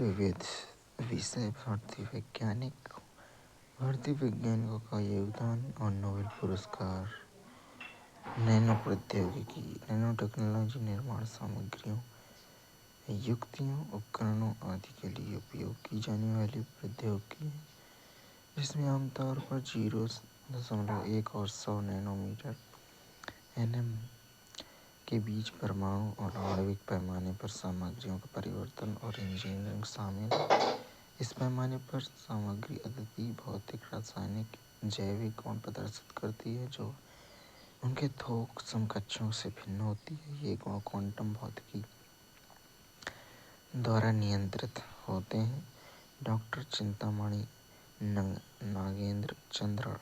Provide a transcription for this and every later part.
विविध विषय भारतीय वैज्ञानिकों का योगदान और नोबेल पुरस्कार। नैनो प्रौद्योगिकी, नैनो टेक्नोलॉजी निर्माण सामग्रियों, युक्तियों, उपकरणों आदि के लिए उपयोग की जाने वाली प्रौद्योगिकी है, जिसमें आमतौर पर 0.1 और 100 नैनोमीटर (nm) के बीच परमाणु और आणविक पैमाने पर सामग्रियों का परिवर्तन और इंजीनियरिंग शामिल है। इस पैमाने पर सामग्री अद्वितीय भौतिक, रासायनिक, जैविक गुण प्रदर्शित करती है जो उनके थोक समकक्षों से भिन्न होती है। ये गुण क्वांटम भौतिकी द्वारा नियंत्रित होते हैं। डॉक्टर चिंतामणि नागेंद्र चंद्र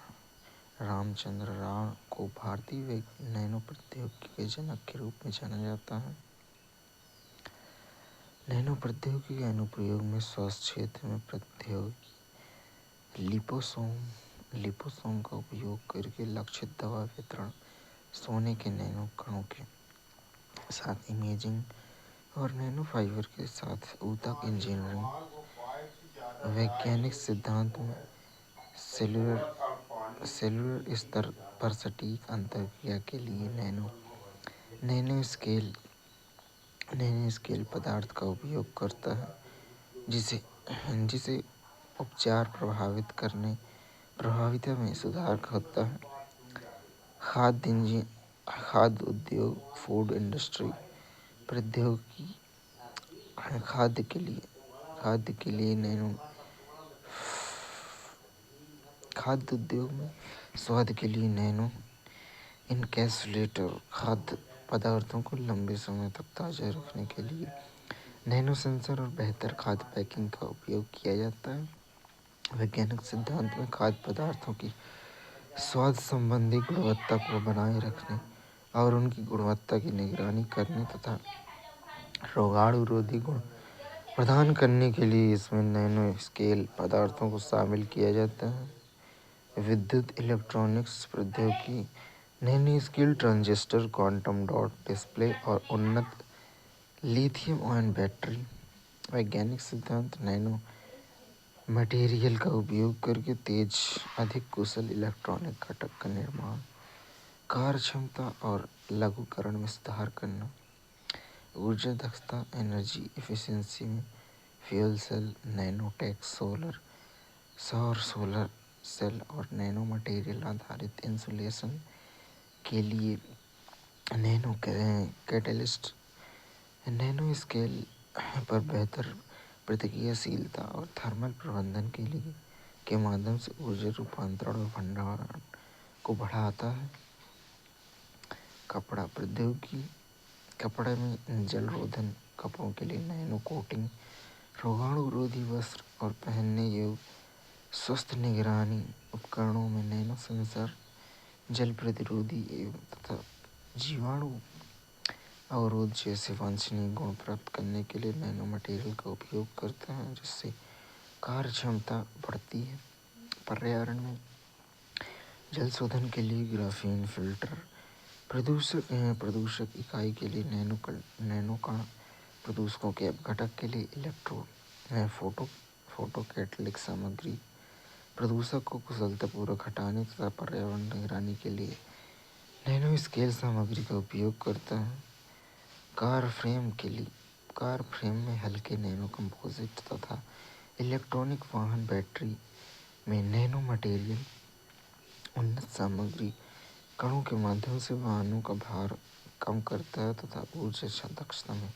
रामचंद्र राव को भारतीय नैनो प्रौद्योगिकी के जनक के रूप में जाना जाता है। नैनो प्रौद्योगिकी के अनुप्रयोग में स्वास्थ्य क्षेत्र में प्रौद्योगिकी लिपोसोम का उपयोग करके लक्षित दवा वितरण, सोने के नैनो कणों के साथ इमेजिंग और नैनो फाइबर के साथ ऊतक इंजीनियरिंग। वैज्ञानिक सिद्धांत में सेलुलर स्तर पर सटीक अंतरक्रिया के लिए नैनो स्केल पदार्थ का उपयोग करता है, जिसे उपचार प्रभाविता में सुधार होता है। खाद्य उद्योग, फूड इंडस्ट्री प्रौद्योगिकी, खाद्य उद्योग में स्वाद के लिए नैनो इनकैप्सुलेटर, खाद्य पदार्थों को लंबे समय तक ताज़ा रखने के लिए नैनो सेंसर और बेहतर खाद्य पैकिंग का उपयोग किया जाता है। वैज्ञानिक सिद्धांत में खाद्य पदार्थों की स्वाद संबंधी गुणवत्ता को बनाए रखने और उनकी गुणवत्ता की निगरानी करने तथा रोगाणुरोधी गुण प्रदान करने के लिए इसमें नैनो स्केल पदार्थों को शामिल किया जाता है। विद्युत इलेक्ट्रॉनिक्स प्रौद्योगिकी, nano scale transistor, quantum dot display और उन्नत लिथियम आयन बैटरी। वैज्ञानिक सिद्धांत नैनो मटेरियल का उपयोग करके तेज, अधिक कुशल इलेक्ट्रॉनिक घटक का निर्माण, कार्यक्षमता और लघुकरण में सुधार करना। ऊर्जा दक्षता, एनर्जी एफिशिएंसी में फ्यूल सेल, नैनोटेक, सौर सोलर सेल और नैनो मटेरियल आधारित इंसुलेशन के लिए नैनो कैटलिस्ट। नैनो स्केल पर बेहतर प्रतिक्रियाशीलता और थर्मल प्रबंधन के माध्यम से ऊर्जा रूपांतरण और भंडारण को बढ़ाता है। कपड़ा प्रौद्योगिकी, कपड़े में जलरोधन कपड़ों के लिए नैनो कोटिंग, रोगाणुरोधी वस्त्र और पहनने योग्य स्वास्थ्य निगरानी उपकरणों में नैनो सेंसर, जल प्रतिरोधी तथा जीवाणु अवरोध जैसे वांछनीय गुण प्राप्त करने के लिए नैनो मटेरियल का उपयोग करते हैं, जिससे कार्यक्षमता बढ़ती है। पर्यावरण में जल शोधन के लिए ग्राफीन फिल्टर, प्रदूषक इकाई के लिए नैनो कण, प्रदूषकों के अपघटक के लिए फोटो कैटलिक सामग्री, प्रदूषक को कुशलतापूर्वक हटाने तथा पर्यावरण निगरानी के लिए नैनो स्केल सामग्री का उपयोग करता है। कार फ्रेम में हल्के नैनो कंपोजिट तथा इलेक्ट्रॉनिक वाहन बैटरी में नैनो मटेरियल उन्नत सामग्री कणों के माध्यम से वाहनों का भार कम करता है तथा ऊर्जा दक्षता में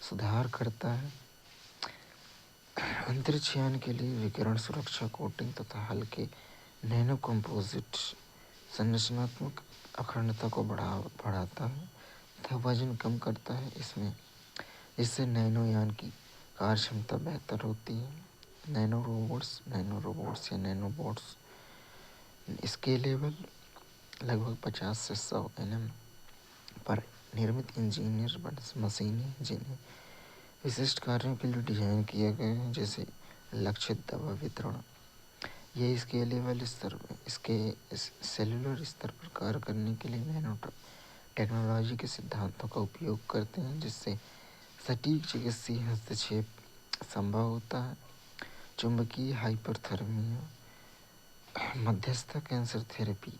सुधार करता है। अंतरिक्ष यान के लिए विकिरण सुरक्षा कोटिंग तथा हल्के नैनो कंपोजिट संरचनात्मक अखंडता को बढ़ाता है तथा वजन कम करता है। इससे नैनो यान की कार्यक्षमता बेहतर होती है। नैनो रोबोट्स या नैनोबोट्स स्केलेबल, लगभग 50 से 100 nm पर निर्मित इंजीनियर मशीनें जिन्हें विशिष्ट कार्यों के लिए डिजाइन किया गया है, जैसे लक्षित दवा वितरण। ये स्केलेबल सेलुलर स्तर पर कार्य करने के लिए नैनो टेक्नोलॉजी के सिद्धांतों का उपयोग करते हैं, जिससे सटीक चिकित्सीय हस्तक्षेप संभव होता है। चुंबकीय हाइपरथर्मिया, मध्यस्थता कैंसर थेरेपी।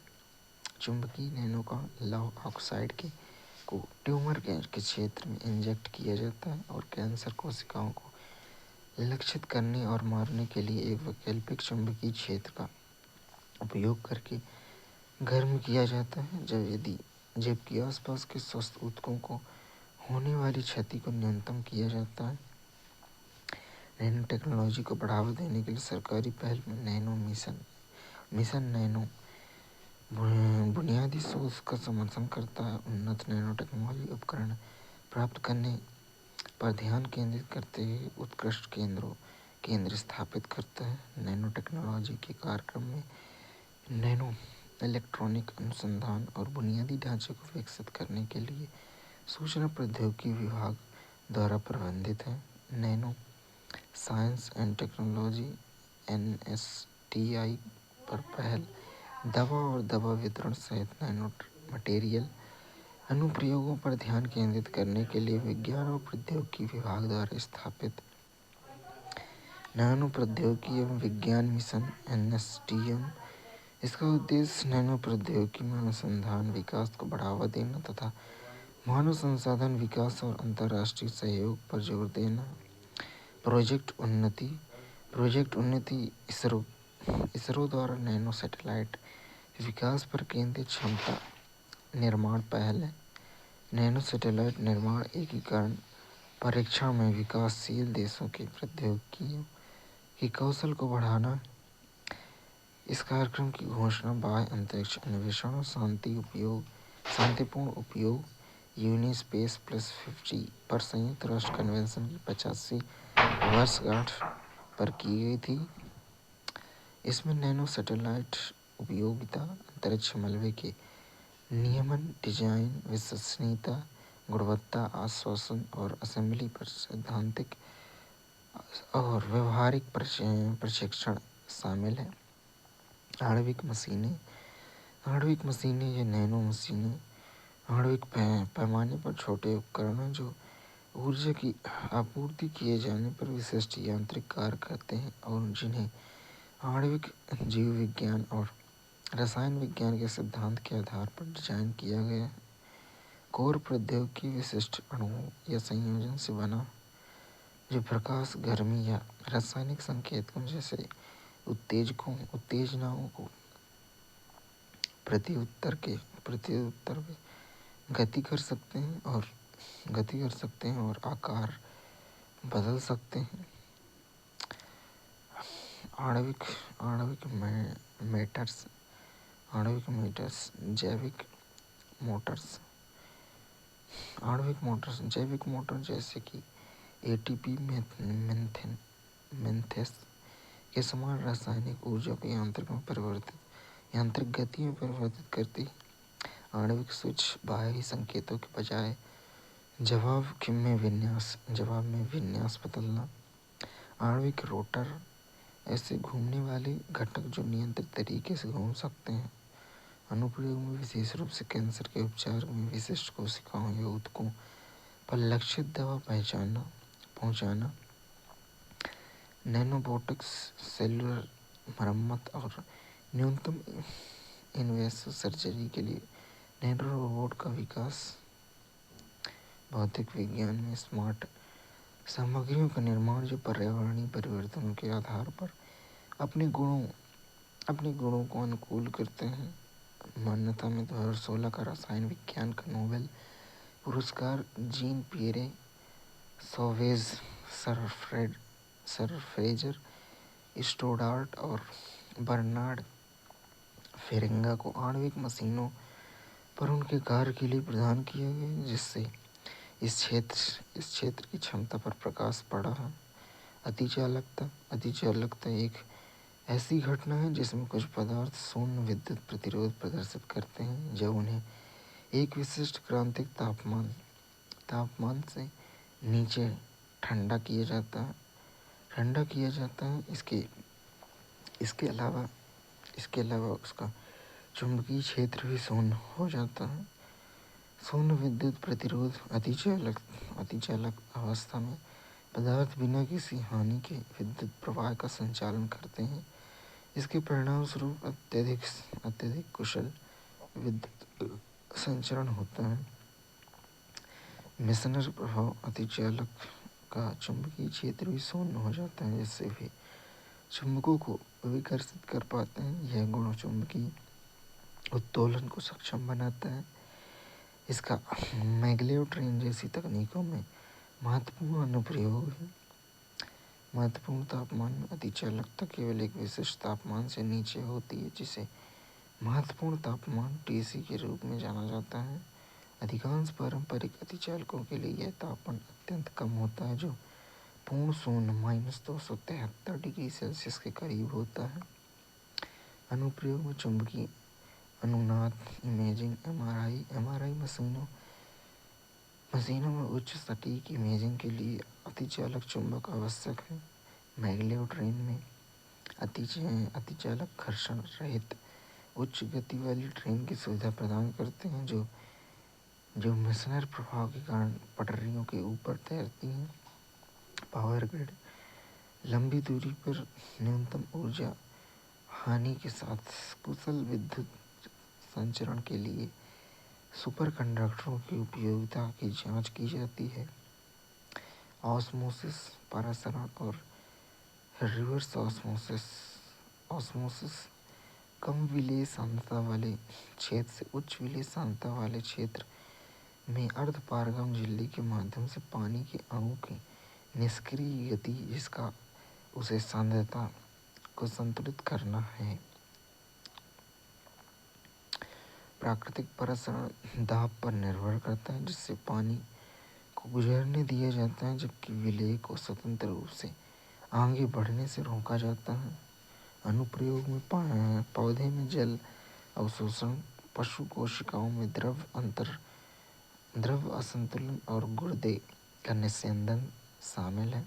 चुंबकीय नैनो का लौह ऑक्साइड को ट्यूमर के क्षेत्र में इंजेक्ट किया जाता है और कैंसर कोशिकाओं को लक्षित करने और मारने के लिए एक वैकल्पिक चुंबकीय क्षेत्र का उपयोग करके गर्म किया जाता है, जबकि आसपास के स्वस्थ ऊतकों को होने वाली क्षति को न्यूनतम किया जाता है। नैनो टेक्नोलॉजी को बढ़ावा देने के लिए सरकारी पहल में नैनो मिशन नैनो बुनियादी शोध का समर्थन करता है। उन्नत नैनो टेक्नोलॉजी उपकरण प्राप्त करने पर ध्यान केंद्रित करते हुए उत्कृष्ट केंद्र स्थापित करता है। नैनो टेक्नोलॉजी के कार्यक्रम में नैनो इलेक्ट्रॉनिक अनुसंधान और बुनियादी ढांचे को विकसित करने के लिए सूचना प्रौद्योगिकी विभाग द्वारा प्रबंधित है। Nano science and technology NSTI पर पहल, दवा और दवा वितरण सहित नैनो मटेरियल अनुप्रयोगों पर ध्यान केंद्रित करने के लिए विज्ञान और प्रौद्योगिकी विभाग द्वारा स्थापित नैनो प्रौद्योगिकी एवं विज्ञान मिशन NSTM। इसका उद्देश्य नैनो प्रौद्योगिकी में अनुसंधान विकास को बढ़ावा देना तथा मानव संसाधन विकास और अंतर्राष्ट्रीय सहयोग पर जोर देना। प्रोजेक्ट उन्नति इसरो द्वारा नैनो सैटेलाइट विकास पर केंद्रित क्षमता निर्माण पहल है। नैनो सैटेलाइट निर्माण एकीकरण परीक्षण में विकासशील देशों के प्रौद्योगिकियों के कौशल को बढ़ाना। इस कार्यक्रम की घोषणा बाह्य अंतरिक्ष अन्वेषण और शांतिपूर्ण उपयोग यूनिस्पेस+50 पर संयुक्त राष्ट्र कन्वेंशन की 50वीं वर्षगांठ पर की गई थी। इसमें नैनो सैटेलाइट उपयोगिता, अंतरिक्ष मलबे के नियमन, डिजाइन, विश्वसनीयता, गुणवत्ता आश्वासन और असेंबली पर सैद्धांतिक और व्यवहारिक प्रशिक्षण शामिल है। आणविक मशीनें या नैनो मशीनें आणविक पैमाने पर छोटे उपकरण हैं जो ऊर्जा की आपूर्ति किए जाने पर विशिष्ट यांत्रिक कार्य करते हैं और जिन्हें आणविक जीव विज्ञान और रसायन विज्ञान के सिद्धांत के आधार पर डिजाइन किया गया है। कोर प्रौद्योगिकी विशिष्ट अणुओं या संयोजन से बना जो प्रकाश, गर्मी या रासायनिक संकेतकों जैसे उत्तेजनाओं को प्रत्युत्तर में गति कर सकते हैं और आकार बदल सकते हैं। आणविक मीटर्स, जैविक मोटर जैसे कि ATP मेंथेस के समान रासायनिक ऊर्जा को यांत्रिक गति में परिवर्तित करती है। आणविक स्विच बाहरी संकेतों के बजाय जवाब में विन्यास बदलना। आणविक रोटर ऐसे घूमने वाले घटक जो नियंत्रित तरीके से घूम सकते हैं। अनुप्रयोग में विशेष रूप से कैंसर के उपचार में विशिष्ट कोशिकाओं या ऊतकों पर लक्षित दवा पहुंचाना। नैनोबोटिक्स, सेलुलर मरम्मत और न्यूनतम इन्वेसिव सर्जरी के लिए नैनो रोबोट का विकास। भौतिक विज्ञान में स्मार्ट सामग्रियों का निर्माण जो पर्यावरणीय परिवर्तनों के आधार पर अपने गुणों को अनुकूल करते हैं। मान्यता में 2016 का रसायन विज्ञान का नोबेल पुरस्कार जीन पियरे सौवेज, सर फ्रेजर स्टोडार्ट और बर्नार्ड फेरेंगा को आणविक मशीनों पर उनके कार्य के लिए प्रदान किया गया, जिससे इस क्षेत्र की क्षमता पर प्रकाश पड़ा है। अतिचालकता एक ऐसी घटना है जिसमें कुछ पदार्थ शून्य विद्युत प्रतिरोध प्रदर्शित करते हैं जब उन्हें एक विशिष्ट क्रांतिक तापमान से नीचे ठंडा किया जाता है। इसके अलावा उसका चुंबकीय क्षेत्र भी शून्य हो जाता है। शून्य विद्युत प्रतिरोध अतिचालक अवस्था में पदार्थ बिना किसी हानि के विद्युत प्रवाह का संचालन करते हैं। इसके परिणाम स्वरूप अत्यधिक कुशल विद्युत संचरण होता है। मेसनर प्रभाव अतिचालक का चुंबकीय क्षेत्र भी शून्य हो जाता है, जिससे वे चुंबकों को विकर्षित कर पाते हैं। यह गुण चुंबकीय उत्तोलन को सक्षम बनाता है। इसका मैगलेव ट्रेन जैसी तकनीकों में महत्वपूर्ण अनुप्रयोग है। महत्वपूर्ण तापमान में अतिचालकता केवल एक विशिष्ट तापमान से नीचे होती है, जिसे महत्वपूर्ण तापमान TC के रूप में जाना जाता है। अधिकांश पारंपरिक अतिचालकों के लिए यह तापमान अत्यंत कम होता है, जो पूर्ण शून्य -273 डिग्री सेल्सियस के करीब होता है। अनुप्रयोग में चुंबकीय अनुनाद इमेजिंग MRI मशीनों में उच्च सटीक इमेजिंग के लिए अतिचालक चुंबक आवश्यक है। मैगलेव ट्रेन में अतिचालक घर्षण रहित उच्च गति वाली ट्रेन की सुविधा प्रदान करते हैं, जो मेसनर प्रभाव के कारण पटरियों के ऊपर तैरती हैं। पावर ग्रिड लंबी दूरी पर न्यूनतम ऊर्जा हानि के साथ कुशल विद्युत संचरण के लिए सुपरकंडक्टरों की उपयोगिता की जांच की जाती है। ऑस्मोसिस परासरण और रिवर्स ऑस्मोसिस कम विलेय सांद्रता वाले क्षेत्र से उच्च विलेय सांद्रता वाले क्षेत्र में अर्धपारगम झिल्ली के माध्यम से पानी के अणु की निष्क्रिय गति, जिसका उसे सांद्रता को संतुलित करना है। प्राकृतिक परासरण दाब पर निर्भर करता है, जिससे पानी को गुजरने दिया जाता है, जबकि विलेय को स्वतंत्र रूप से आगे बढ़ने से रोका जाता है। अनुप्रयोग में पौधे में जल अवशोषण, पशु कोशिकाओं में द्रव असंतुलन और गुर्दे का निस्यंदन शामिल है।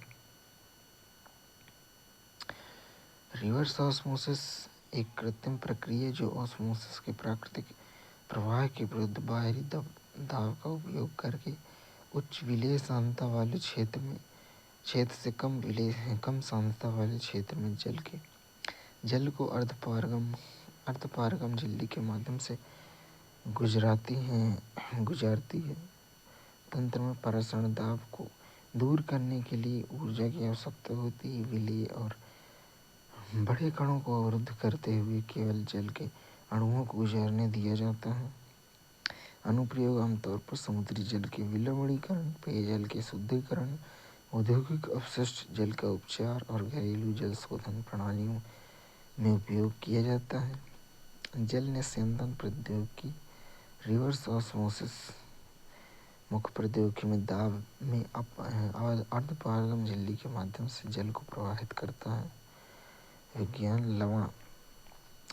रिवर्स ऑस्मोसिस एक कृत्रिम प्रक्रिया है, जो ऑस्मोसिस के प्राकृतिक प्रवाह के विरुद्ध बाहरी दाब का उपयोग करके उच्च विलेय सांद्रता वाले क्षेत्र से कम सांद्रता वाले क्षेत्र में जल को अर्धपारगम झिल्ली के माध्यम से गुजारती है। तंत्र में परासरण दाब को दूर करने के लिए ऊर्जा की आवश्यकता होती है। विलेय और बड़े कणों को अवरुद्ध करते हुए केवल जल के अणुओं को गुजरने दिया जाता है। अनुप्रयोग आमतौर पर समुद्री जल के विलवणीकरण, पेयजल के शुद्धिकरण, औद्योगिक अपशिष्ट जल का उपचार और घरेलू जल शोधन प्रणालियों में उपयोग किया जाता है। जल निस्यंदन प्रौद्योगिकी रिवर्स ऑस्मोसिस मुख्य प्रौद्योगिकी में दाब में अर्धपारगम झिल्ली के माध्यम से जल को प्रवाहित करता है। विज्ञान लवण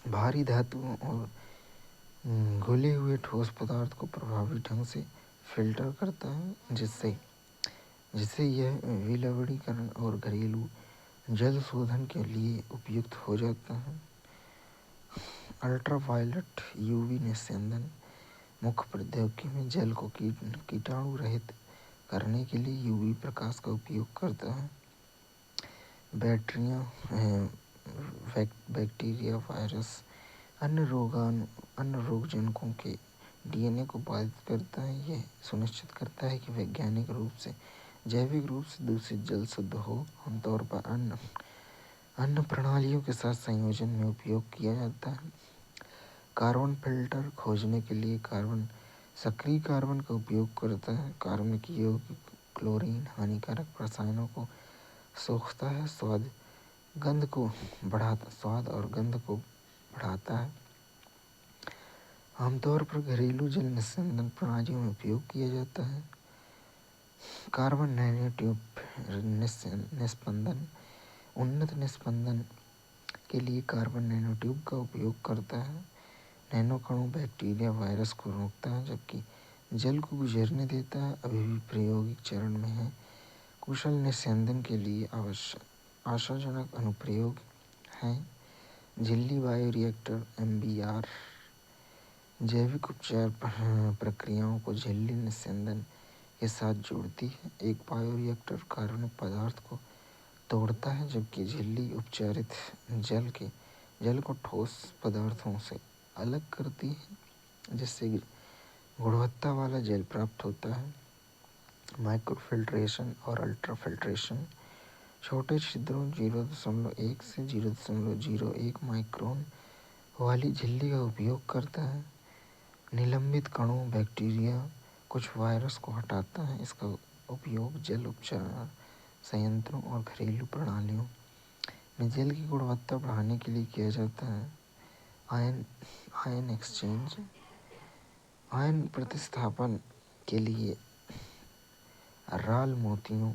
भारी धातुओं और घुले हुए ठोस पदार्थ को प्रभावी ढंग से फिल्टर करता है, जिससे यह विलवणीकरण और घरेलू जल शोधन के लिए उपयुक्त हो जाता है। अल्ट्रावायलेट UV निस्यंदन मुख्य प्रौद्योगिकी में जल को कीटाणु रहित करने के लिए UV प्रकाश का उपयोग करता है। बैक्टीरिया, वायरस, अन्य रोगजनकों के DNA को बाधित करता है। यह सुनिश्चित करता है कि जैविक रूप से दूषित जल शुद्ध हो। आमतौर पर अन्य प्रणालियों के साथ संयोजन में उपयोग किया जाता है। कार्बन फिल्टर खोजने के लिए सक्रिय कार्बन का उपयोग करता है। कार्बनिक यौगिक क्लोरीन हानिकारक रसायनों को सोखता है, स्वाद और गंध को बढ़ाता है। आमतौर पर घरेलू जल निस्यंदन प्रणालियों में उपयोग किया जाता है। कार्बन नैनोट्यूब निस्पंदन उन्नत निस्पंदन के लिए कार्बन नैनोट्यूब का उपयोग करता है। नैनो कणों बैक्टीरिया, वायरस को रोकता है, जबकि जल को गुजरने देता है। अभी भी प्रायोगिक चरण में है। कुशल निस्यंदन के लिए आशाजनक अनुप्रयोग हैं। झिल्ली बायोरिएक्टर MBR जैविक उपचार प्रक्रियाओं को झिल्ली निस्यंदन के साथ जोड़ती है। एक बायोरिएक्टर कार्बनिक पदार्थ को तोड़ता है, जबकि झिल्ली उपचारित जल को ठोस पदार्थों से अलग करती है, जिससे गुणवत्ता वाला जल प्राप्त होता है। माइक्रोफिल्ट्रेशन और अल्ट्राफिल्ट्रेशन छोटे छिद्रों 0.1 से 0.01 माइक्रोन वाली झिल्ली का उपयोग करता है। निलंबित कणों, बैक्टीरिया, कुछ वायरस को हटाता है। इसका उपयोग जल उपचार संयंत्रों और घरेलू प्रणालियों में जल की गुणवत्ता बढ़ाने के लिए किया जाता है। आयन एक्सचेंज, आयन प्रतिस्थापन के लिए राल मोतियों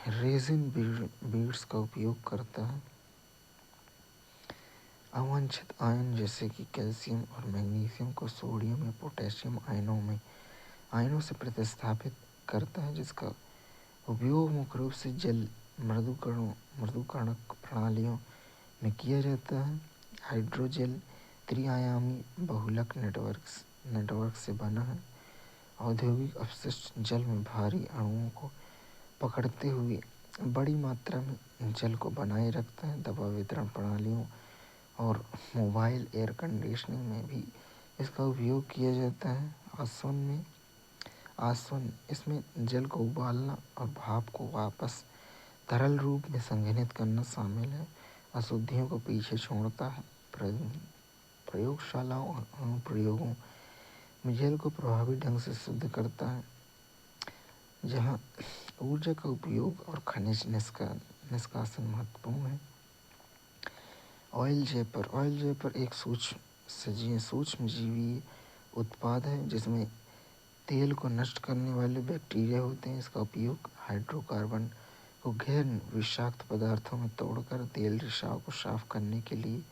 रेजिन बीड्स का उपयोग करता है। अवांछित आयन जैसे कि कैल्शियम और मैग्नीशियम को सोडियम या पोटेशियम आयनों से प्रतिस्थापित करता है, जिसका उपयोग मुख्य रूप से जल मृदुकणक प्रणालियों में किया जाता है। हाइड्रोजेल त्रिआयामी बहुलक नेटवर्क से बना है। औद्योगिक अपशिष्ट जल में भारी अणुओं को पकड़ते हुए बड़ी मात्रा में जल को बनाए रखता है। दवा वितरण प्रणालियों और मोबाइल एयर कंडीशनिंग में भी इसका उपयोग किया जाता है। आसवन, इसमें जल को उबालना और भाप को वापस तरल रूप में संघनित करना शामिल है। अशुद्धियों को पीछे छोड़ता है। प्रयोगशालाओं और अनुप्रयोगों में जल को प्रभावी ढंग से शुद्ध करता है, जहाँ ऊर्जा का उपयोग और खनिज निष्कासन महत्वपूर्ण है। ऑयल जेपर एक सूक्ष्मजीवी उत्पाद है, जिसमें तेल को नष्ट करने वाले बैक्टीरिया होते हैं। इसका उपयोग हाइड्रोकार्बन को गैर विषाक्त पदार्थों में तोड़कर तेल रिसाव को साफ करने के लिए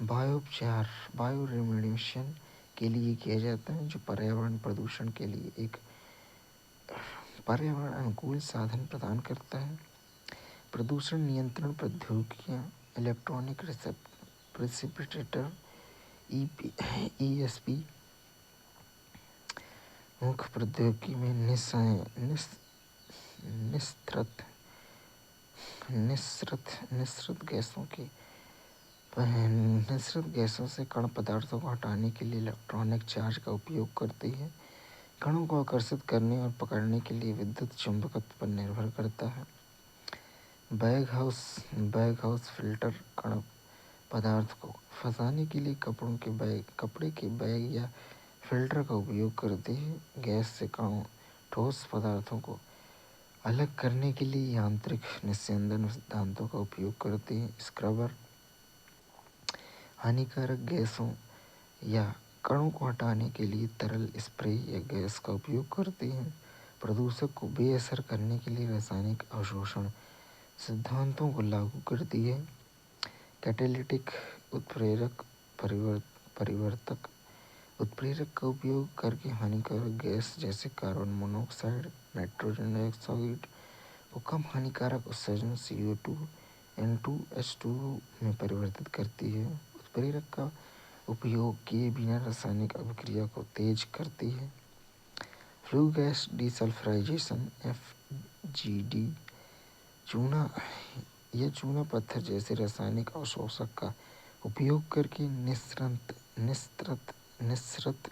बायोपचार बायोरेमेडिएशन के लिए किया जाता है, जो पर्यावरण प्रदूषण के लिए एक पर्यावरण अनुकूल साधन प्रदान करता है। प्रदूषण नियंत्रण प्रौद्योगिकियां, इलेक्ट्रॉनिक प्रेसिपिटेटर ESP मुख्य प्रौद्योगिकी में निस्सृत गैसों से कण पदार्थों को हटाने के लिए इलेक्ट्रॉनिक चार्ज का उपयोग करती है। कणों को आकर्षित करने और पकड़ने के लिए विद्युत चुंबकत्व पर निर्भर करता है। बैग हाउस फिल्टर कण पदार्थ को फंसाने के लिए कपड़े के बैग या फिल्टर का उपयोग करते हैं। गैस से कणों, ठोस पदार्थों को अलग करने के लिए यांत्रिक निस्यंदन सिद्धांतों का उपयोग करते हैं। स्क्रबर हानिकारक गैसों या कणों को हटाने के लिए तरल स्प्रे या गैस का उपयोग करते हैं। प्रदूषक को बेअसर करने के लिए रासायनिक अवशोषण सिद्धांतों को लागू करती है। कैटेलिटिक परिवर्तक उत्प्रेरक का उपयोग करके हानिकारक गैस जैसे कार्बन मोनोऑक्साइड, नाइट्रोजन डाइऑक्साइड को कम हानिकारक उत्सर्जन CO2, N2H2O में परिवर्तित करती है। उत्प्रेरक का उपयोग किए बिना रासायनिक अभिक्रिया को तेज करती है। फ्लू गैस डिसल्फ्राइजेशन FGD चूना पत्थर जैसे रासायनिक अवशोषक का उपयोग करके निस्सृत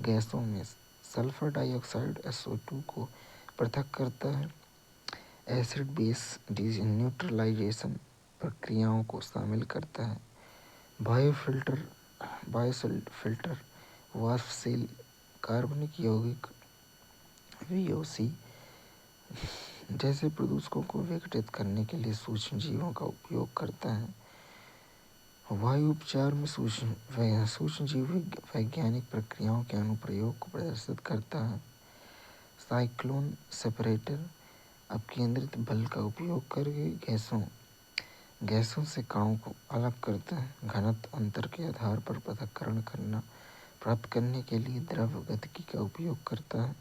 गैसों में सल्फर डाइऑक्साइड SO2 को पृथक करता है। एसिड बेस न्यूट्रलाइजेशन प्रक्रियाओं को शामिल करता है। बायोफिल्टर वाष्प सेल कार्बनिक यौगिक VOC जैसे प्रदूषकों को विघटित करने के लिए सूक्ष्म जीवों का उपयोग करता है। वायु उपचार में सूक्ष्मजीव वैज्ञानिक प्रक्रियाओं के अनुप्रयोग को प्रदर्शित करता है। साइक्लोन सेपरेटर अपकेंद्रित बल का उपयोग करके गैसों से कणों को अलग करता है। घनत्व अंतर के आधार पर पृथक्करण प्राप्त करने के लिए द्रव गतिकी का उपयोग करता है।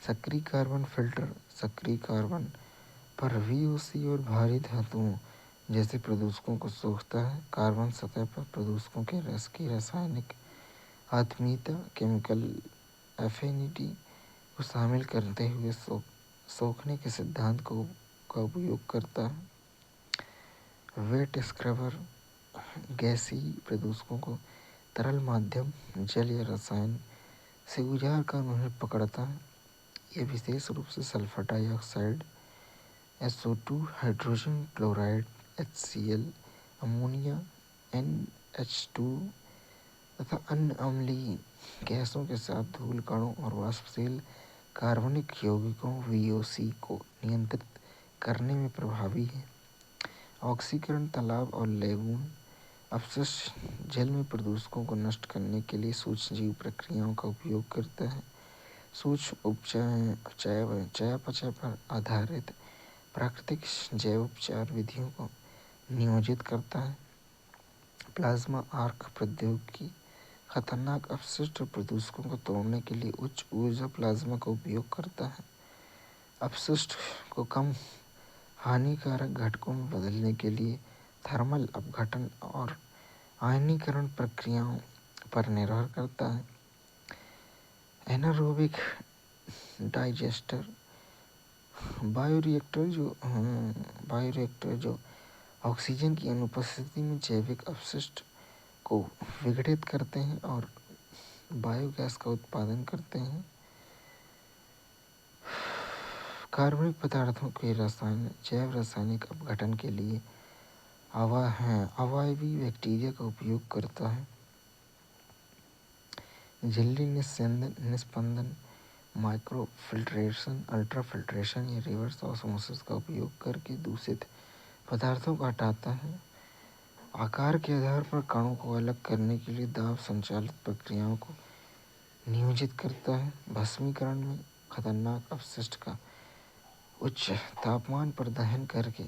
सक्रिय कार्बन फिल्टर सक्रिय कार्बन पर VOC और भारी धातुओं जैसे प्रदूषकों को सोखता है। कार्बन सतह पर प्रदूषकों के रस की रासायनिक आत्मीयता केमिकल एफिनिटी को शामिल करते हुए सोखने के सिद्धांत का उपयोग करता है। वेट स्क्रबर गैसीय प्रदूषकों को तरल माध्यम, जल या रसायन से गुजार कर उन्हें पकड़ता है। यह विशेष रूप से sulphur dioxide, SO2, hydrogen chloride HCl, ammonia NH2 तथा अन्य अम्लीय गैसों के साथ धूल कणों और वाष्पशील कार्बनिक यौगिकों VOC को नियंत्रित करने में प्रभावी है। ऑक्सीकरण तालाब और लेगून अपशिष्ट जल में प्रदूषकों को नष्ट करने के लिए सूक्ष्मजीव प्रक्रियाओं का उपयोग करता है। सूक्ष्म चयापचय पर आधारित प्राकृतिक जैवोपचार विधियों को नियोजित करता है। प्लाज्मा आर्क प्रौद्योगिकी खतरनाक अपशिष्ट प्रदूषकों को तोड़ने के लिए उच्च ऊर्जा प्लाज्मा का उपयोग करता है। अपशिष्ट को कम हानिकारक घटकों में बदलने के लिए थर्मल अपघटन और आयनीकरण प्रक्रियाओं पर निर्भर करता है। एनारोबिक डाइजेस्टर बायोरिएक्टर जो ऑक्सीजन की अनुपस्थिति में जैविक अपशिष्ट को विघटित करते हैं और बायोगैस का उत्पादन करते हैं। कार्बनिक पदार्थों के जैव रासायनिक अपघटन के लिए अवायवीय बैक्टीरिया का उपयोग करता है। झिल्ली निस्पंदन, माइक्रोफिल्ट्रेशन, अल्ट्राफिल्ट्रेशन या रिवर्स ऑस्मोसिस का उपयोग करके दूषित पदार्थों को हटाता है। आकार के आधार पर कणों को अलग करने के लिए दाब संचालित प्रक्रियाओं को नियोजित करता है। भस्मीकरण में खतरनाक अपशिष्ट का उच्च तापमान पर दहन करके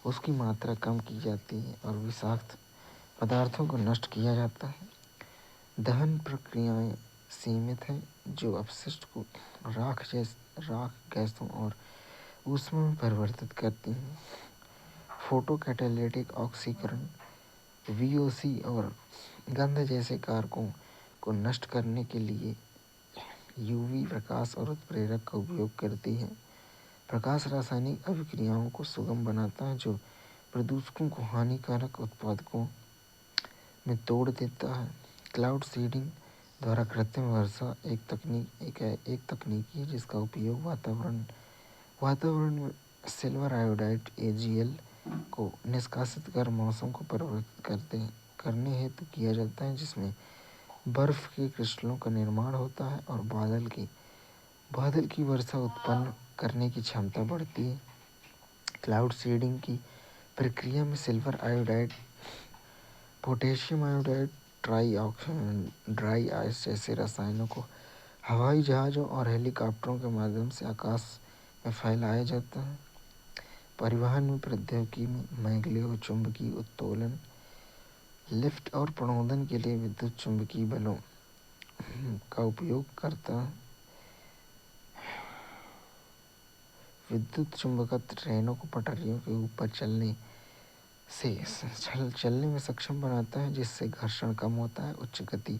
उसकी मात्रा कम की जाती है और विषाक्त पदार्थों को नष्ट किया जाता है। दहन प्रक्रियाएं सीमित हैं जो अपशिष्ट को राख गैसों और ऊष्मा में परिवर्तित करती हैं। फोटोकैटालिटिक ऑक्सीकरण VOC और गंध जैसे कारकों को नष्ट करने के लिए UV प्रकाश और उत्प्रेरक का उपयोग करती है। प्रकाश रासायनिक अभिक्रियाओं को सुगम बनाता है जो प्रदूषकों को हानिकारक उत्पादकों में तोड़ देता है। क्लाउड सीडिंग द्वारा कृत्रिम वर्षा एक तकनीक है जिसका उपयोग वातावरण में सिल्वर आयोडाइड AgL को निष्कासित कर मौसम को परिवर्तित करने हेतु किया जाता है, जिसमें बर्फ के क्रिस्टलों का निर्माण होता है और बादल की वर्षा उत्पन्न करने की क्षमता बढ़ती है। क्लाउड सीडिंग की प्रक्रिया में silver iodide, potassium iodide, dry ice जैसे रसायनों को हवाई जहाज़ों और हेलीकॉप्टरों के माध्यम से आकाश में फैलाया जाता है। परिवहन में प्रौद्योगिकी में मैग्लेव चुंबकीय उत्तोलन, लिफ्ट और प्रणोदन के लिए विद्युत चुंबकीय बलों का उपयोग करता है। विद्युत चुंबकत्व ट्रेनों को पटरियों के ऊपर चलने में सक्षम बनाता है, जिससे घर्षण कम होता है, उच्च गति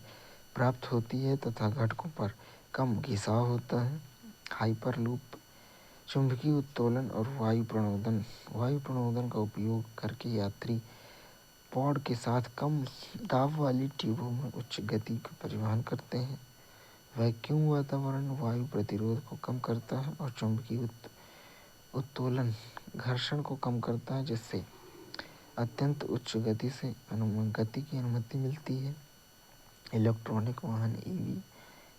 प्राप्त होती है तथा घटकों पर कम घिसाव होता है। हाइपरलूप चुंबकीय उत्तोलन और वायु प्रणोदन का उपयोग करके यात्री पॉड के साथ कम दाब वाली ट्यूबों में उच्च गति का परिवहन करते हैं। वैक्यूम वातावरण वायु प्रतिरोध को कम करता है और चुंबकीय उत्तोलन घर्षण को कम करता है, जिससे अत्यंत उच्च गति की अनुमति मिलती है। इलेक्ट्रॉनिक वाहन EV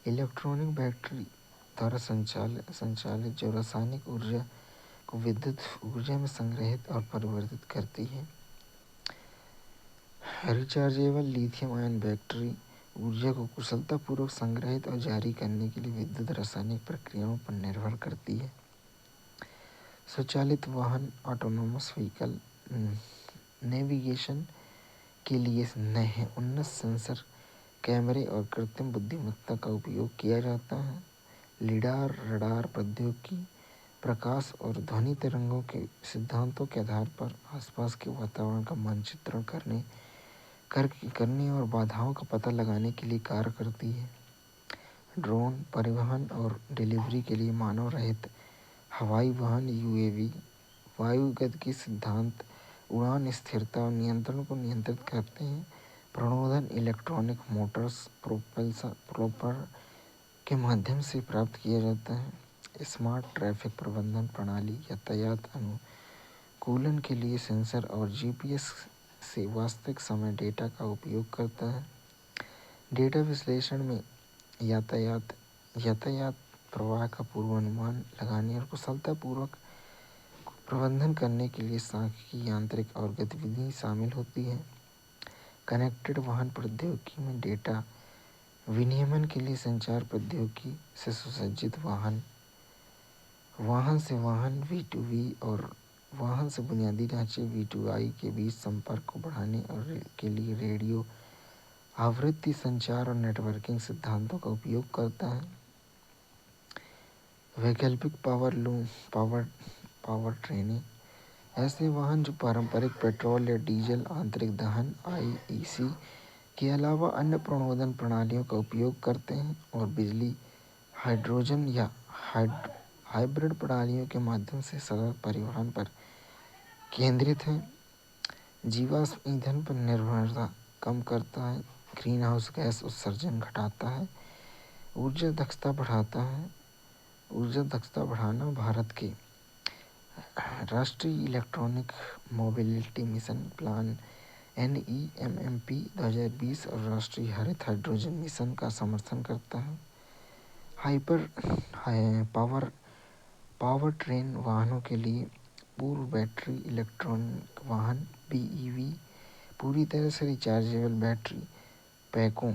इलेक्ट्रॉनिक बैटरी द्वारा संचालित जो रासायनिक ऊर्जा को विद्युत ऊर्जा में संग्रहित और परिवर्तित करती है। रिचार्जेबल लिथियम आयन बैटरी ऊर्जा को कुशलतापूर्वक संग्रहित और जारी करने के लिए विद्युत रासायनिक प्रक्रियाओं पर निर्भर करती है। स्वचालित वाहन ऑटोनोमस व्हीकल नेविगेशन के लिए उन्नत सेंसर, कैमरे और कृत्रिम बुद्धिमत्ता का उपयोग किया जाता है। लिडार रडार प्रौद्योगिकी प्रकाश और ध्वनि तरंगों के सिद्धांतों के आधार पर आसपास के वातावरण का मानचित्रण करने और बाधाओं का पता लगाने के लिए कार्य करती है। ड्रोन परिवहन और डिलीवरी के लिए मानव रहित हवाई वाहन यूएवी, वायुगतिकी सिद्धांत उड़ान स्थिरता और नियंत्रण को नियंत्रित करते हैं। प्रणोदन इलेक्ट्रॉनिक मोटर्स प्रोपर के माध्यम से प्राप्त किया जाता है। स्मार्ट ट्रैफिक प्रबंधन प्रणाली यातायात अनुकूलन के लिए सेंसर और जीपीएस से वास्तविक समय डेटा का उपयोग करता है। डेटा विश्लेषण में यातायात प्रवाह का पूर्वानुमान लगाने और कुशलतापूर्वक प्रबंधन करने के लिए सांख्यिकी यांत्रिक और गतिविधि शामिल होती है। कनेक्टेड वाहन प्रौद्योगिकी में डेटा विनियमन के लिए संचार प्रौद्योगिकी से सुसज्जित वाहन से वाहन V2V और वाहन से बुनियादी ढांचे V2I के बीच संपर्क को बढ़ाने और के लिए रेडियो आवृत्ति संचार और नेटवर्किंग सिद्धांतों का उपयोग करता है। वैकल्पिक पावर ट्रेनें ऐसे वाहन जो पारंपरिक पेट्रोल या डीजल आंतरिक दहन IEC के अलावा अन्य प्रणोदन प्रणालियों का उपयोग करते हैं और बिजली, हाइड्रोजन या हाइब्रिड प्रणालियों के माध्यम से सड़क परिवहन पर केंद्रित हैं। जीवाश्म ईंधन पर निर्भरता कम करता है, ग्रीन हाउस गैस उत्सर्जन घटाता है, ऊर्जा दक्षता बढ़ाना भारत के राष्ट्रीय electronic mobility mission plan NEMMP 2020 और राष्ट्रीय हरित हाइड्रोजन मिशन का समर्थन करता है। पावर ट्रेन वाहनों के लिए पूर्व बैटरी इलेक्ट्रॉनिक वाहन BEV पूरी तरह से रिचार्जेबल बैटरी पैकों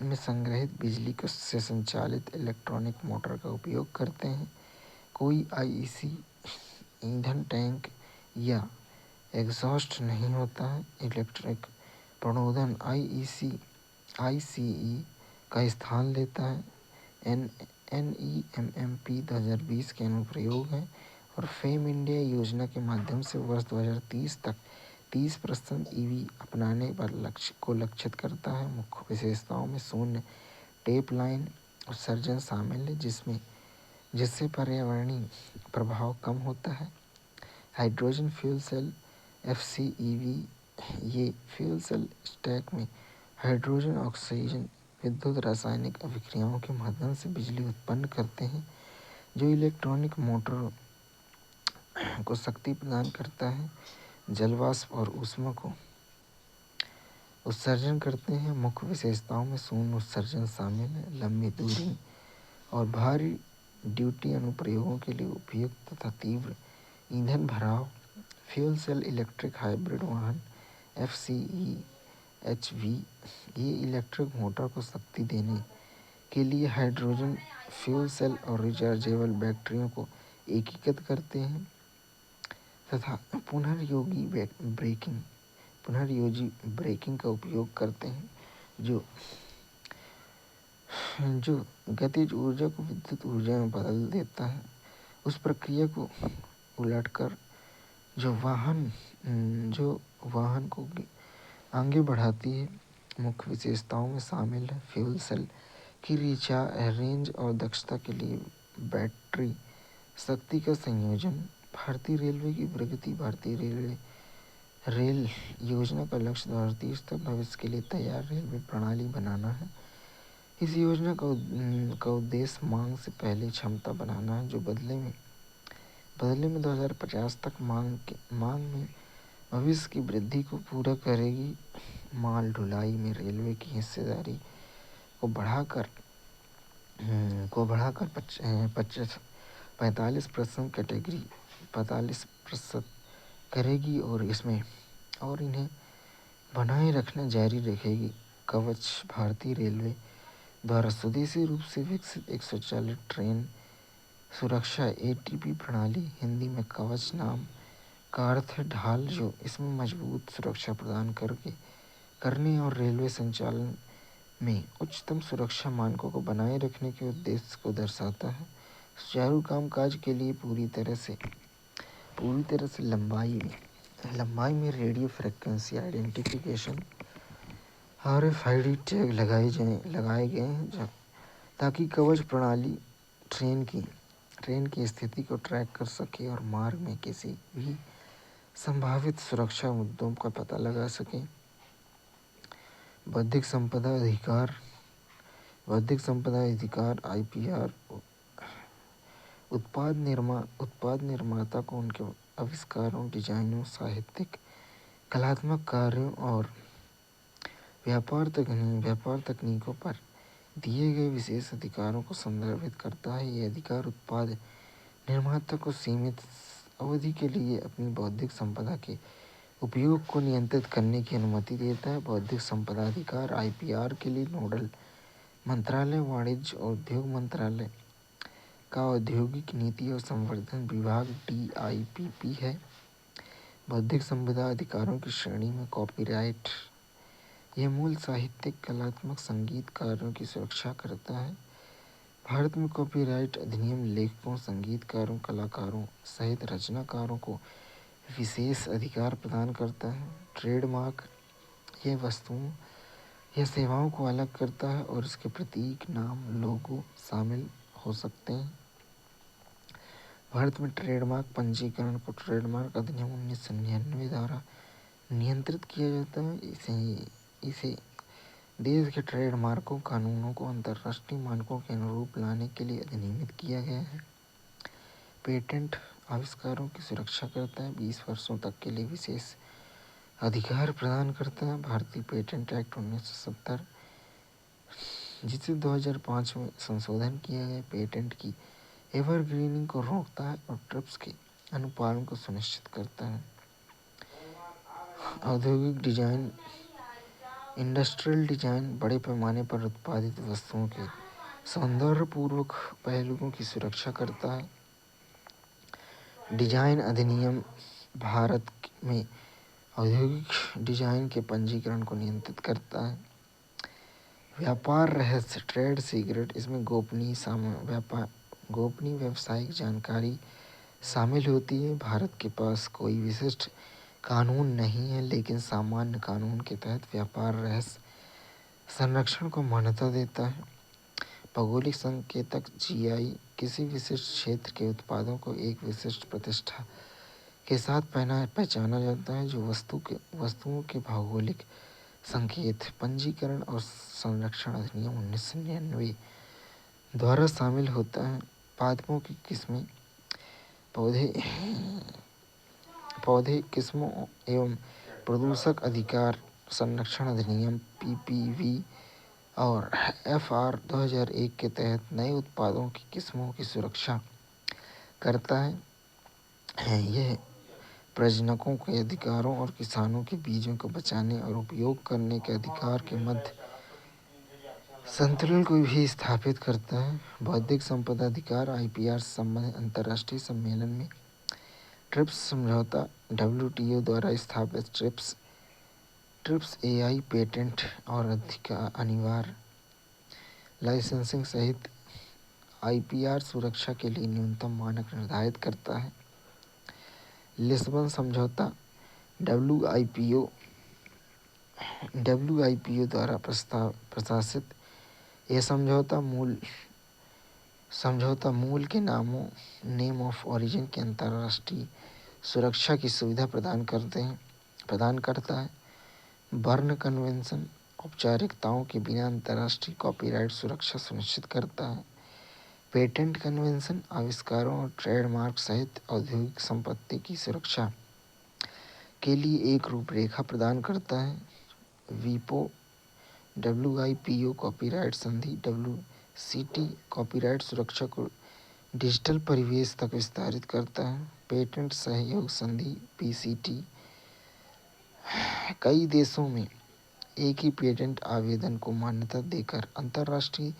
में संग्रहित बिजली से संचालित इलेक्ट्रॉनिक मोटर का उपयोग करते हैं। कोई IEC ईंधन टैंक या एग्जॉस्ट नहीं होता है। इलेक्ट्रिक प्रणोदन ICE का स्थान लेता है। NEMMP 2020 के अनुप्रयोग हैं और फेम इंडिया योजना के माध्यम से वर्ष 2030 तक 30% EV अपनाने पर लक्षित करता है। मुख्य विशेषताओं में शून्य टेप लाइन उत्सर्जन शामिल है, जिससे पर्यावरणीय प्रभाव कम होता है। हाइड्रोजन फ्यूल सेल FCEV ये फ्यूल सेल स्टैक में हाइड्रोजन ऑक्सीजन विद्युत रासायनिक अभिक्रियाओं के माध्यम से बिजली उत्पन्न करते हैं, जो इलेक्ट्रॉनिक मोटर को शक्ति प्रदान करता है। जलवाष्प और ऊष्मा को उत्सर्जन करते हैं। मुख्य विशेषताओं में शून्य उत्सर्जन शामिल है। लंबी दूरी और भारी ड्यूटी अनुप्रयोगों के लिए उपयुक्त तथा तीव्र ईंधन भराव। फ्यूल सेल इलेक्ट्रिक हाइब्रिड वाहन FCEHV ये इलेक्ट्रिक मोटर को शक्ति देने के लिए हाइड्रोजन फ्यूल सेल और रिचार्जेबल बैटरियों को एकीकृत करते हैं तथा पुनर्योजी ब्रेकिंग का उपयोग करते हैं, जो गतिज ऊर्जा को विद्युत ऊर्जा में बदल देता है। उस प्रक्रिया को उलटकर जो वाहन को आगे बढ़ाती है। मुख्य विशेषताओं में शामिल है फ्यूल सेल की रेंज और दक्षता के लिए बैटरी शक्ति का संयोजन। भारतीय रेलवे की प्रगति। भारतीय रेल योजना का लक्ष्य 2030 तक भविष्य के लिए तैयार रेलवे प्रणाली बनाना है। इस योजना का उद्देश्य मांग से पहले क्षमता बनाना है, जो बदले में 2050 तक मांग में भविष्य की वृद्धि को पूरा करेगी। माल ढुलाई में रेलवे की हिस्सेदारी को बढ़ाकर 45% कैटेगरी 45% करेगी और इन्हें बनाए रखना जारी रखेगी। कवच भारतीय रेलवे द्वारा स्वदेशी रूप से विकसित एक स्वचालित ट्रेन सुरक्षा ATP प्रणाली, हिंदी में कवच नाम का अर्थ है ढाल, जो इसमें मजबूत सुरक्षा प्रदान करने और रेलवे संचालन में उच्चतम सुरक्षा मानकों को बनाए रखने के उद्देश्य को दर्शाता है। सुचारू कामकाज के लिए पूरी तरह से लंबाई में radio frequency identification RFID tag लगाए गए हैं ताकि कवच प्रणाली ट्रेन की स्थिति को ट्रैक कर सके और मार्ग में किसी भी संभावित सुरक्षा मुद्दों का पता लगा सके। बौद्धिक संपदा अधिकार IPR उत्पाद निर्माता को उनके आविष्कारों, डिजाइनों, साहित्यिक, कलात्मक कार्यों और व्यापार तकनीकों पर दिए गए विशेष अधिकारों को संदर्भित करता है। ये अधिकार उत्पाद निर्माता को सीमित अवधि के लिए अपनी बौद्धिक संपदा के उपयोग को नियंत्रित करने की अनुमति देता है। बौद्धिक संपदा अधिकार IPR के लिए नोडल मंत्रालय वाणिज्य और उद्योग मंत्रालय का औद्योगिक नीति और संवर्धन विभाग DIPP है। बौद्धिक संपदा अधिकारों की श्रेणी में कॉपीराइट, यह मूल साहित्यिक, कलात्मक, संगीत कार्यों की सुरक्षा करता है। भारत में कॉपीराइट अधिनियम लेखकों, संगीतकारों, कलाकारों सहित रचनाकारों को विशेष अधिकार प्रदान करता है। ट्रेडमार्क, यह वस्तुओं या सेवाओं को अलग करता है और इसके प्रतीक, नाम, लोगो शामिल हो सकते हैं। भारत में ट्रेडमार्क पंजीकरण को ट्रेडमार्क अधिनियम 1999 द्वारा नियंत्रित किया जाता है। इसे देश के ट्रेडमार्कों कानूनों को अंतर्राष्ट्रीय मानकों के अनुरूप लाने के लिए अधिनियमित किया गया है। पेटेंट आविष्कारों की सुरक्षा करता है, 20 वर्षों तक के लिए विशेष अधिकार प्रदान करता है। भारतीय पेटेंट एक्ट 1970, जिसे 2005 में संशोधन किया गया, पेटेंट की एवरग्रीनिंग को रोकता है और ट्रिप्स के अनुपालन को सुनिश्चित करता है। औद्योगिक डिजाइन, इंडस्ट्रियल डिजाइन बड़े पैमाने पर उत्पादित वस्तुओं के सौंदर्यपूर्वक पहलुओं की सुरक्षा करता है। डिजाइन अधिनियम भारत में औद्योगिक डिजाइन के पंजीकरण को नियंत्रित करता है। व्यापार रहस्य, ट्रेड सीक्रेट, इसमें गोपनीय व्यावसायिक जानकारी शामिल होती है। भारत के पास कोई विशिष्ट कानून नहीं है, लेकिन सामान्य कानून के तहत व्यापार रहस्य संरक्षण को मान्यता देता है। भौगोलिक संकेतक GI किसी विशिष्ट क्षेत्र के उत्पादों को एक विशिष्ट प्रतिष्ठा के साथ पहचाना जाता है, जो वस्तुओं के भौगोलिक संकेत पंजीकरण और संरक्षण अधिनियम 1999 द्वारा शामिल होता है। पादपों की किस्में, पौधे किस्मों एवं प्रदूषक अधिकार संरक्षण अधिनियम PPV और FR 2001 के तहत नए उत्पादों की किस्मों की सुरक्षा करता है। यह प्रजनकों के अधिकारों और किसानों के बीजों को बचाने और उपयोग करने के अधिकार के मध्य संतुलन को भी स्थापित करता है। बौद्धिक संपदा अधिकार IPR से संबंधित अंतर्राष्ट्रीय सम्मेलन में ट्रिप्स समझौता, WTO द्वारा स्थापित ट्रिप्स AI पेटेंट और अनिवार्य लाइसेंसिंग सहित IPR सुरक्षा के लिए न्यूनतम मानक निर्धारित करता है। लिस्बन समझौता, WIPO द्वारा प्रशासित यह समझौता मूल के नेम ऑफ ओरिजिन की अंतर्राष्ट्रीय सुरक्षा की सुविधा प्रदान करता है। बर्न कन्वेंशन औपचारिकताओं के बिना अंतर्राष्ट्रीय कॉपीराइट सुरक्षा सुनिश्चित करता है। पेटेंट कन्वेंशन आविष्कारों और ट्रेडमार्क सहित औद्योगिक संपत्ति की सुरक्षा के लिए एक रूपरेखा प्रदान करता है। WIPO WIPO कॉपीराइट संधि, WCT कॉपीराइट सुरक्षा को डिजिटल परिवेश तक विस्तारित करता है। पेटेंट सहयोग संधि PCT कई देशों में एक ही पेटेंट आवेदन को मान्यता देकर अंतर्राष्ट्रीय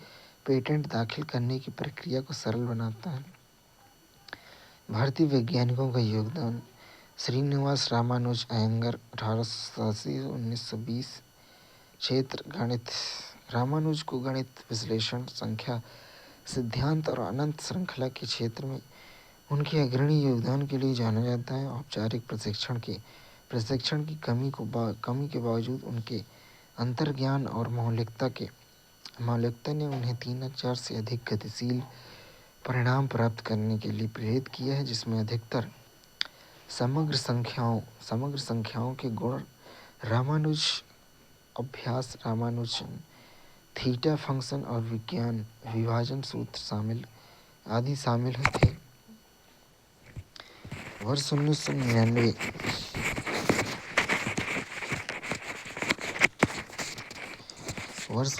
पेटेंट दाखिल करने की प्रक्रिया को सरल बनाता है। भारतीय वैज्ञानिकों का योगदान, श्रीनिवास रामानुज अयंगर 1887-1920, क्षेत्र गणित। रामानुज को गणित, विश्लेषण, संख्या सिद्धांत और अनंत श्रृंखला के क्षेत्र में उनके अग्रणी योगदान के लिए जाना जाता है। औपचारिक प्रशिक्षण की कमी के बावजूद उनके अंतर्ज्ञान और मौलिकता के मौलिकता ने उन्हें 3000 से अधिक गतिशील परिणाम प्राप्त करने के लिए प्रेरित किया है, जिसमें अधिकतर समग्र संख्याओं के गुण, रामानुज अभ्यास, रामानुजन थीटा फंक्शन और विज्ञान विभाजन सूत्र आदि शामिल थे। वर्ष 1999 वर्ष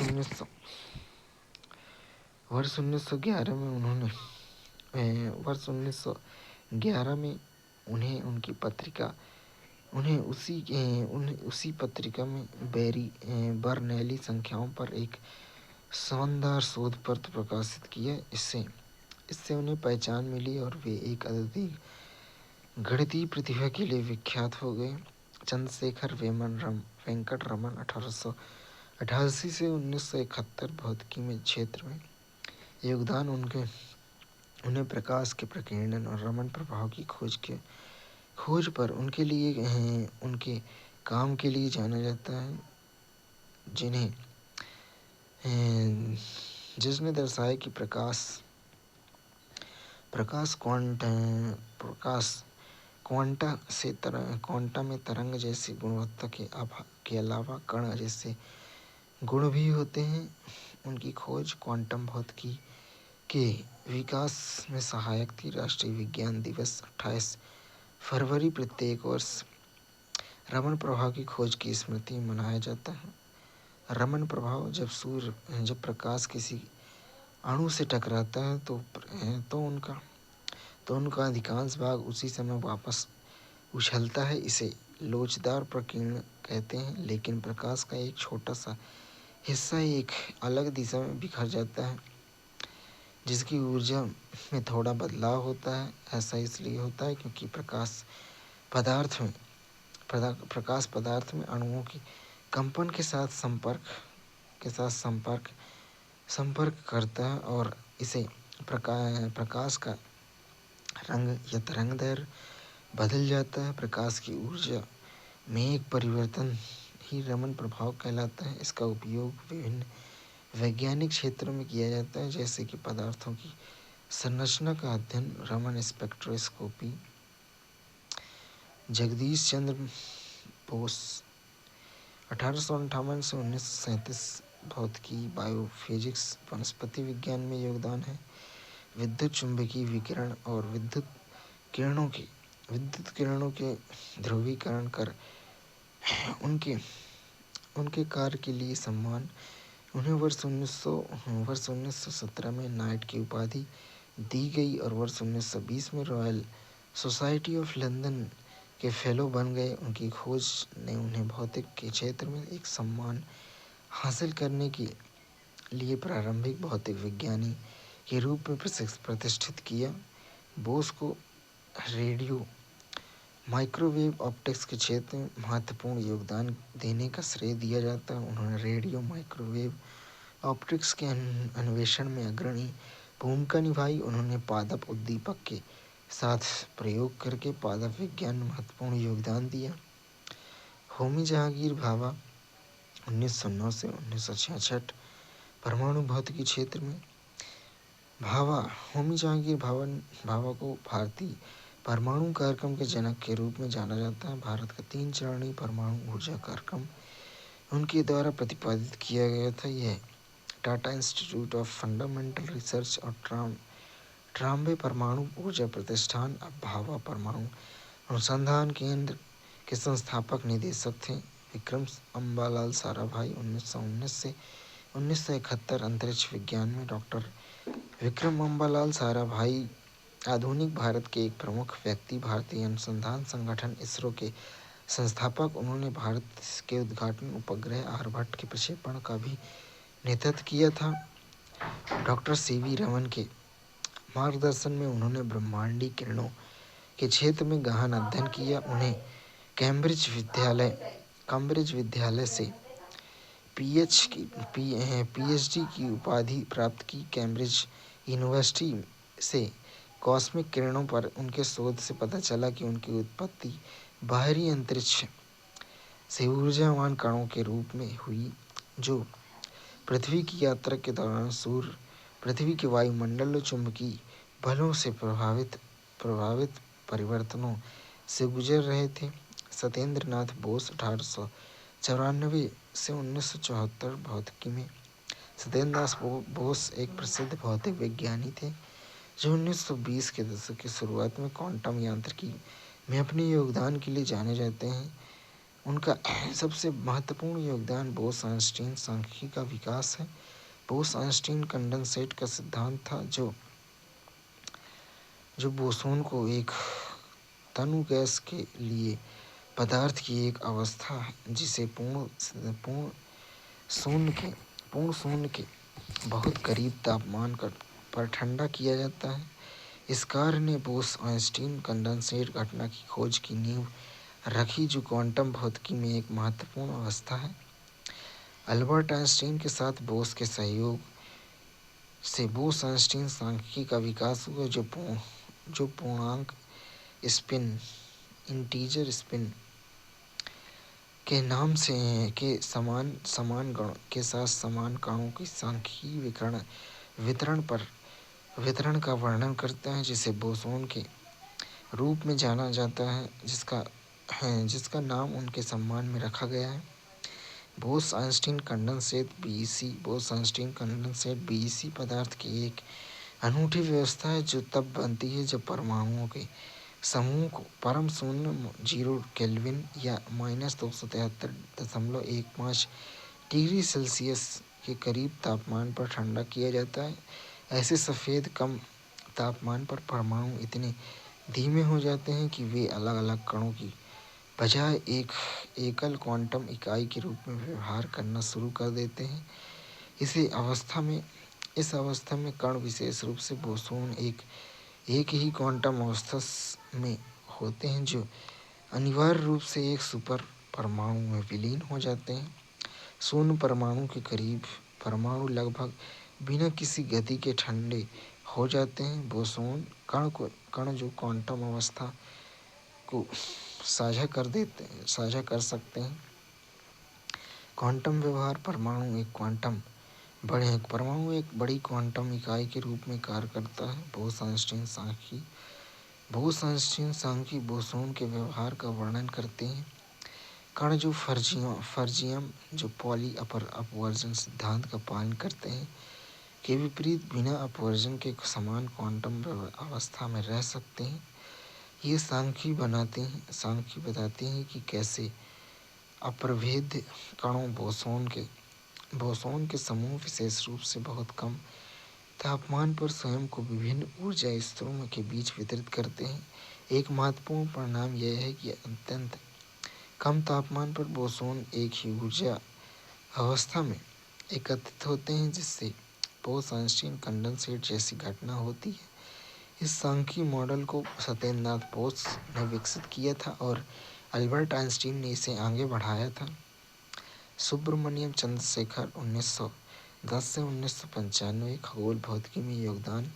1911 में उन्हें उसी पत्रिका में बर्नौली संख्याओं पर एक शानदार शोध पत्र प्रकाशित किया। इससे उन्हें पहचान मिली और वे एक अद्वितीय गणितीय प्रतिभा के लिए विख्यात हो गए। चंद्रशेखर वेंकट रमन 1888 से 1971 भौतिकी में क्षेत्र में योगदान उन्हें प्रकाश के प्रकीर्णन और रमन प्रभाव की खोज पर उनके काम के लिए जाना जाता है, जिसने दर्शाया कि प्रकाश क्वांटा में तरंग जैसी गुणवत्ता के अलावा कण जैसे गुण भी होते हैं। उनकी खोज क्वांटम भौतिकी के विकास में सहायक थी। राष्ट्रीय विज्ञान दिवस 28 फरवरी प्रत्येक वर्ष रमन प्रभाव की खोज की स्मृति में मनाया जाता है। रमन प्रभाव: जब प्रकाश किसी अणु से टकराता है तो उनका अधिकांश भाग उसी समय वापस उछलता है। इसे लोचदार प्रकीर्णन कहते हैं। लेकिन प्रकाश का एक छोटा सा हिस्सा एक अलग दिशा में बिखर जाता है, जिसकी ऊर्जा में थोड़ा बदलाव होता है। ऐसा इसलिए होता है क्योंकि प्रकाश पदार्थ में अणुओं के कंपन के साथ संपर्क करता है और इसे प्रकाश का रंग या तरंगदैर्घ्य बदल जाता है। प्रकाश की ऊर्जा में एक परिवर्तन ही रमन प्रभाव कहलाता है। इसका उपयोग विभिन्न वैज्ञानिक क्षेत्रों में किया जाता है, जैसे कि पदार्थों की संरचना का अध्ययन, रमन स्पेक्ट्रोस्कोपी। जगदीश चंद्र बोस 1858 से 1937 भौतिकी, बायोफिजिक्स, वनस्पति विज्ञान में योगदान है। विद्युत चुम्बकीय विकिरण और विद्युत किरणों के ध्रुवीकरण कर उनके कार्य के लिए सम्मान। उन्हें वर्ष 1917 में नाइट की उपाधि दी गई और वर्ष 1920 में रॉयल सोसाइटी ऑफ लंदन के फेलो बन गए। उनकी खोज ने उन्हें भौतिक के क्षेत्र में एक सम्मान हासिल करने के लिए प्रारंभिक भौतिक विज्ञानी के रूप में प्रतिष्ठित किया। बोस को रेडियो माइक्रोवेव ऑप्टिक्स के क्षेत्र में महत्वपूर्ण योगदान देने का श्रेय दिया जाता है। उन्होंने रेडियो माइक्रोवेव ऑप्टिक्स के अन्वेषण में अग्रणी भूमिका निभाई। उन्होंने पादप उद्दीपक के साथ प्रयोग करके पादप विज्ञान में महत्वपूर्ण योगदान दिया। होमी जहांगीर भाभा 1909 से 1966 परमाणु भौतिकी क्षेत्र में होमी जहांगीर भाभा को भारतीय परमाणु कार्यक्रम के जनक के रूप में जाना जाता है। भारत का 3 चरणीय परमाणु ऊर्जा कार्यक्रम उनके द्वारा प्रतिपादित किया गया था। यह Tata institute of fundamental research और ट्राम्बे परमाणु ऊर्जा प्रतिष्ठान, अब भाभा परमाणु अनुसंधान केंद्र के संस्थापक निदेशक थे। विक्रम अम्बालाल साराभाई 1919 से 1971 अंतरिक्ष विज्ञान में डॉक्टर विक्रम अम्बालाल साराभाई आधुनिक भारत के एक प्रमुख व्यक्ति, भारतीय अनुसंधान संगठन इसरो के संस्थापक। उन्होंने भारत के उद्घाटन उपग्रह आर्यभट्ट के प्रक्षेपण का भी नेतृत्व किया था। डॉक्टर सीवी रमन के मार्गदर्शन में उन्होंने ब्रह्मांडीय किरणों के क्षेत्र में गहन अध्ययन किया। उन्हें कैम्ब्रिज विद्यालय से पीएचडी की उपाधि प्राप्त की। कैम्ब्रिज यूनिवर्सिटी से कॉस्मिक किरणों पर उनके शोध से पता चला कि उनकी उत्पत्ति बाहरी अंतरिक्ष से ऊर्जावान कणों के रूप में हुई, जो पृथ्वी की यात्रा के दौरान सूर्य पृथ्वी के वायुमंडल और चुंबकीय बलों से प्रभावित परिवर्तनों से गुजर रहे थे। सत्येंद्र नाथ बोस 1894 से 1974 भौतिकी में। सत्येंद्र नाथ बोस एक प्रसिद्ध भौतिक विज्ञानी थे जो 1920 के दशक की शुरुआत में क्वांटम यांत्रिकी में अपने योगदान के लिए जाने जाते हैं। उनका सबसे महत्वपूर्ण योगदान बोस-आइंस्टीन सांख्यिकी का विकास है। बोस-आइंस्टीन कंडेंसेट का सिद्धांत था जो बोसोन को एक तनु गैस के लिए पदार्थ की एक अवस्था है जिसे पूर्ण शून्य के बहुत करीब तापमान पर ठंडा किया जाता है। इस कार्य ने बोस-आइंस्टीन कंडेंसेट घटना की खोज की नींव रखी जो क्वांटम भौतिकी में एक महत्वपूर्ण अवस्था है। अल्बर्ट आइंस्टीन के साथ बोस के सहयोग से बोस-आइंस्टीन सांख्यिकी का विकास हुआ जो पूर्णांक स्पिन इंटीजर स्पिन के नाम से के समान गणों के साथ समान कणों की सांख्यिकी वितरण का वर्णन करता है जिसे बोसोन के रूप में जाना जाता है जिसका नाम उनके सम्मान में रखा गया है। बोस-आइंस्टीन कंडेंसेट बीईसी पदार्थ की एक अनूठी व्यवस्था है जो तब बनती है जब परमाणुओं के समूह को परम शून्य 0 केल्विन या -273.15 डिग्री सेल्सियस के करीब तापमान पर ठंडा किया जाता है। ऐसे सफ़ेद कम तापमान पर परमाणु इतने धीमे हो जाते हैं कि वे अलग-अलग कणों की बजाय एक एकल क्वांटम इकाई के रूप में व्यवहार करना शुरू कर देते हैं। इस अवस्था में कण विशेष रूप से बोसोन एक ही क्वांटम अवस्था में होते हैं जो अनिवार्य रूप से एक सुपर परमाणु में विलीन हो जाते हैं। शून्य परमाणु के करीब परमाणु लगभग बिना किसी गति के ठंडे हो जाते हैं। बोसोन कण जो क्वांटम अवस्था को साझा कर सकते हैं। क्वांटम व्यवहार परमाणु एक बड़ी क्वांटम इकाई के रूप में कार्य करता है। बोस-आइंस्टीन सांख्यिकी बोसोन के व्यवहार का वर्णन करते हैं। कण जो फर्जियम जो पॉली अपवर्जन सिद्धांत का पालन करते हैं के विपरीत बिना अपवर्जन के समान क्वांटम अवस्था में रह सकते हैं। ये सांख्यिकी बताते हैं कि कैसे अप्रभेद्य कणों बोसोन के समूह विशेष रूप से बहुत कम तापमान पर स्वयं को विभिन्न ऊर्जा स्तरों के बीच वितरित करते हैं। एक महत्वपूर्ण परिणाम यह है कि अत्यंत कम तापमान पर बोसोन एक ही ऊर्जा अवस्था में एकत्रित होते हैं जिससे बोस-आइंस्टीन कंडेंसेट जैसी घटना होती है। इस सांख्यिकी मॉडल को सत्येंद्र नाथ बोस ने विकसित किया था और अल्बर्ट आइंस्टीन ने इसे आगे बढ़ाया था। सुब्रमण्यम चंद्रशेखर 1910 से 1995 खगोल भौतिकी में योगदान।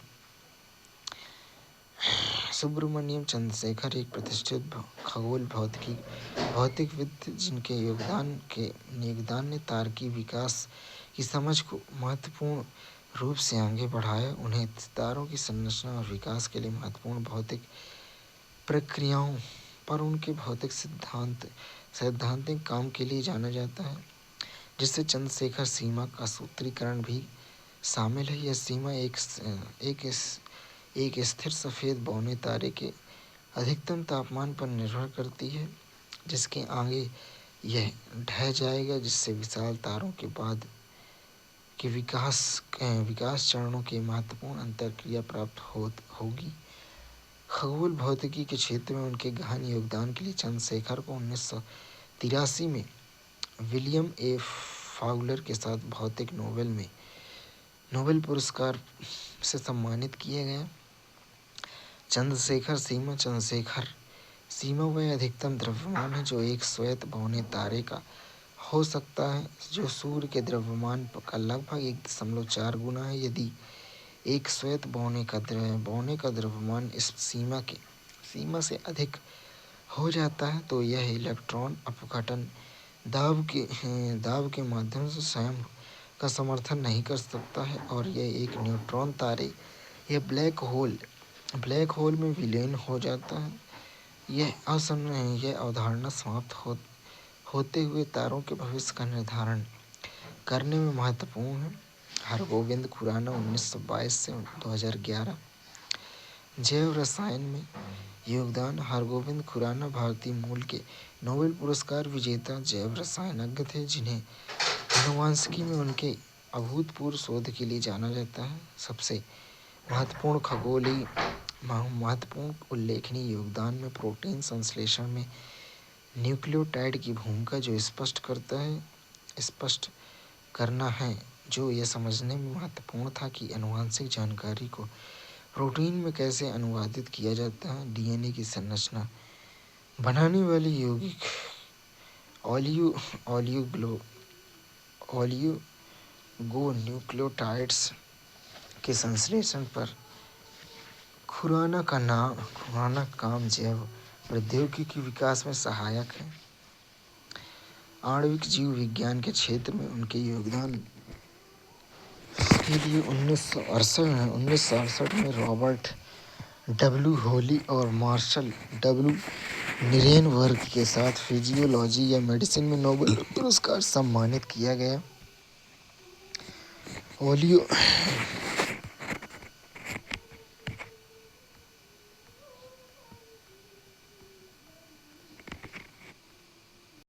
सुब्रमण्यम चंद्रशेखर एक प्रतिष्ठित खगोल भौतिकविद जिनके योगदान ने तारकीय विकास की समझ को महत्वपूर्ण रूप से आगे बढ़ाया। उन्हें सितारों की संरचना और विकास के लिए महत्वपूर्ण भौतिक प्रक्रियाओं पर उनके भौतिक सैद्धांतिक काम के लिए जाना जाता है जिससे चंद्रशेखर सीमा का सूत्रीकरण भी शामिल है। यह सीमा एक स्थिर सफ़ेद बौने तारे के अधिकतम तापमान पर निर्भर करती है जिसके आगे यह ढह जाएगा जिससे विशाल तारों के बाद के विकास चरणों के महत्वपूर्ण अंतरक्रिया प्राप्त होगी। खगोल भौतिकी के क्षेत्र में उनके गहन योगदान के लिए चंद्रशेखर को 1983 में विलियम ए फाउलर के साथ भौतिक नोबेल पुरस्कार से सम्मानित किया गया। चंद्रशेखर सीमा वह अधिकतम द्रव्यमान है जो एक श्वेत बौने तारे का हो सकता है जो सूर्य के द्रव्यमान का लगभग 1.4 गुना है। यदि एक श्वेत बौने का द्रव्यमान इस सीमा से अधिक हो जाता है तो यह इलेक्ट्रॉन अपघटन दाब के माध्यम से स्वयं का समर्थन नहीं कर सकता है और यह एक न्यूट्रॉन तारे या ब्लैक होल में विलीन हो जाता है। यह अवधारणा समाप्त होते हुए तारों के भविष्य का निर्धारण करने में महत्वपूर्ण है। हरगोविंद खुराना 1922 से 2011। जैव रसायन में योगदान। हरगोविंद खुराना भारतीय मूल के नोबेल पुरस्कार विजेता जैव रसायनज्ञ थे, जिन्हें आनुवंशिकी में उनके अभूतपूर्व शोध के लिए जाना जाता है। सबसे महत्वपूर्ण उल्लेखनीय योगदान में प्रोटीन संश्लेषण में न्यूक्लियोटाइड की भूमिका, जो स्पष्ट करना है, जो यह समझने में महत्वपूर्ण था कि आनुवंशिक जानकारी को प्रोटीन में कैसे अनुवादित किया जाता है। डीएनए की संरचना बनाने वाली यौगिक ओलिगोन्यूक्लियोटाइड्स के संश्लेषण पर खुराना का काम जैव प्रौद्योगिकी के विकास में सहायक है। आणविक जीव विज्ञान के क्षेत्र में उनके योगदान के लिए 1968 में रॉबर्ट डब्ल्यू होली और मार्शल डब्ल्यू निरेनबर्ग के साथ फिजियोलॉजी या मेडिसिन में नोबेल पुरस्कार सम्मानित किया गया।